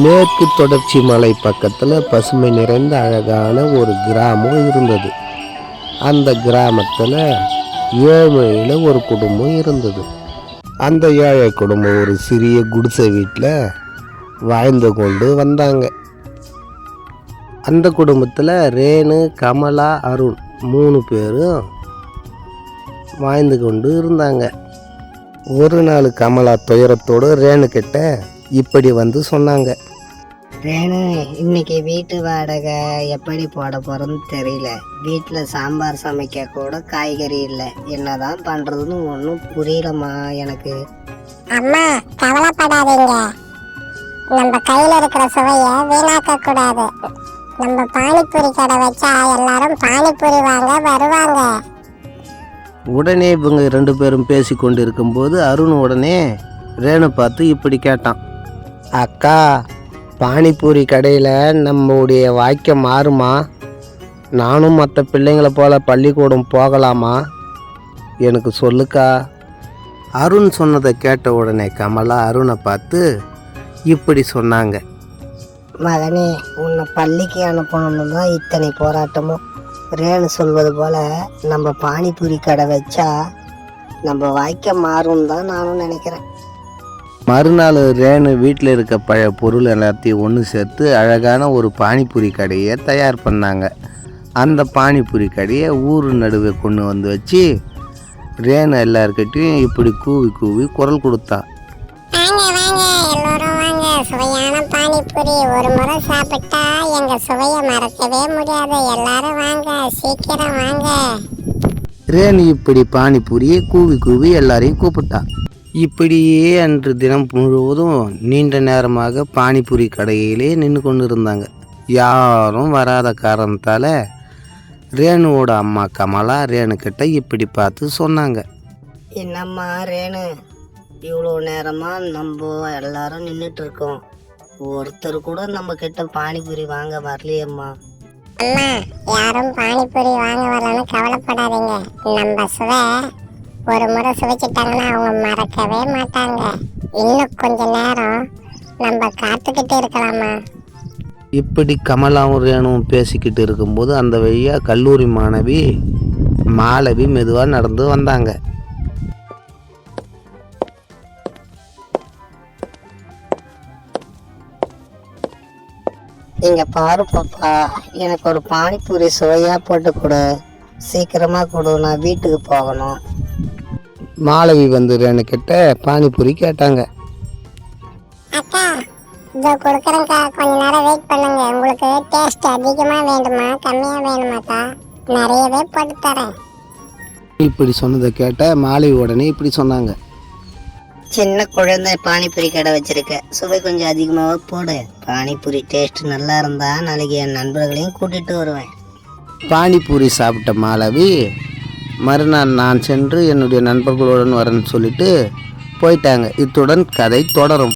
மேற்கு தொடர்ச்சி மலை பக்கத்தில் பசுமை நிறைந்த அழகான ஒரு கிராமம் இருந்தது. அந்த கிராமத்தில் ஏழையில் ஒரு குடும்பம் இருந்தது. அந்த ஏழை குடும்பம் ஒரு சிறிய குடிசை வீட்டில் வாழ்ந்து கொண்டு வந்தாங்க. அந்த குடும்பத்தில் ரேணு, கமலா, அருண் 3 பேரும் வாழ்ந்து கொண்டு இருந்தாங்க. ஒரு நாள் கமலா துயரத்தோடு ரேணு கிட்ட இப்படி வந்து சொன்னாங்க. ரேணு, இன்னைக்கு வீட்டு வாடகை எப்படி போட போறோன்னு தெரியல. வீட்டில் சாம்பார் சமைக்க கூட காய்கறி இல்லை. என்னதான் பண்றதுன்னு ஒன்றும் புரியலம்மா எனக்கு. அம்மா, கவலைப்படாதீங்க. நம்ம கையில இருக்கிற சுவையை வீணாக்க கூடாது. நம்ம பானிபூரி கடை வச்சா எல்லாரும் பானிபூரி வாங்க வருவாங்க. உடனே இவங்க 2 பேரும் பேசி கொண்டு இருக்கும்போது அருண் உடனே ரேணு பார்த்து இப்படி கேட்டான். அக்கா, பானிபூரி கடையில் நம்முடைய வாழ்க்கை மாறுமா? நானும் மற்ற பிள்ளைங்களை போல் பள்ளிக்கூடம் போகலாமா? எனக்கு சொல்லுக்கா. அருண் சொன்னதை கேட்ட உடனே கமலா அருணை பார்த்து இப்படி சொன்னாங்க. மகனே, உன்னை பள்ளிக்கு அனுப்பணும்னு தான் இத்தனை போராட்டமும். ரேணு சொல்வது போல நம்ம பானிபூரி கடை வச்சா நம்ம வாழ்க்கை மாறும் தான் நானும் நினைக்கிறேன். மறுநாள் ரேணு வீட்டில் இருக்க பழைய பொருள் எல்லாத்தையும் ஒன்று சேர்த்து அழகான ஒரு பானிபூரி கடையை தயார் பண்ணாங்க. அந்த பானிபூரி கடையை ஊர் நடுவே கொண்டு வந்து வச்சு ரேணு எல்லாருக்கிட்டையும் இப்படி கூவி கூவி குரல் கொடுத்தா. வாங்க வாங்க, எல்லாரும் வாங்க. சுவையான பானிபூரி ஒரு முறை சாப்பிட்டா எங்க சுவையை மறக்கவே முடியாது. எல்லாரும் வாங்க, சீக்கிரம் வாங்க. ரேணு இப்படி பானிபூரியை கூவி கூவி எல்லாரையும் கூப்பிட்டா. இப்படியே அன்று தினம் முழுவதும் நீண்ட நேரமாக பானிபூரி கடையிலே நின்று கொண்டு இருந்தாங்க. யாரும் வராத காரணத்தால் ரேணுவோட அம்மா கமலா ரேணு கிட்ட இப்படி பார்த்து சொன்னாங்க. என்னம்மா ரேணு, இவ்வளோ நேரமாக நம்ம எல்லாரும் நின்றுட்டு இருக்கோம். ஒருத்தர் கூட நம்ம கிட்ட பானிபூரி வாங்க வரலையம்மா. அம்மா, யாரும் பானிபூரி வாங்க வரலன்னு கவலைப்படாதீங்க. நம்ம சுவை ஒரு முறை சுவைச்சிட்டாங்கன்னா அவங்க மறக்கவே மாட்டாங்க. இன்னும் கொஞ்ச நேரம் நம்ம காத்துக்கிட்டு இருக்கலாமா? இப்படி கமலாவும் ரேணுவும் பேசிக்கிட்டு இருக்கும்போது அந்த வழியாக கல்லூரி மாணவி மாலவி மெதுவாக நடந்து வந்தாங்க. இங்க பாரு பாப்பா, எனக்கு ஒரு பானிபூரி சுவையா போட்டு கொடு. சீக்கிரமா கொடு, நான் வீட்டுக்கு போகணும். மாலவி வந்து ரேணு கிட்ட பானிபூரி கேட்டாங்க. அக்கா, இதோ கொடுக்குறேங்க்கா, கொஞ்ச நேரம் வெயிட் பண்ணுங்க. உங்களுக்கு டேஸ்ட் அதிகமாக வேண்டுமா கம்மியாக வேணுமாக்கா? நிறையவே போட்டு தரேன். இப்படி சொன்னதை கேட்ட மாலவி உடனே இப்படி சொன்னாங்க. சின்ன குழந்தை பானிபூரி கடை வச்சிருக்க, சுவை கொஞ்சம் அதிகமாக போடு. பானிபூரி டேஸ்ட் நல்லா இருந்தா நாளைக்கு என் நண்பர்களையும் கூட்டிட்டு வருவேன். பானிபூரி சாப்பிட்ட மாலவி மறுநாள் நான் சென்று என்னுடைய நண்பர்களுடன் வரேன்னு சொல்லிட்டு போயிட்டாங்க. இத்துடன் கதை தொடரும்.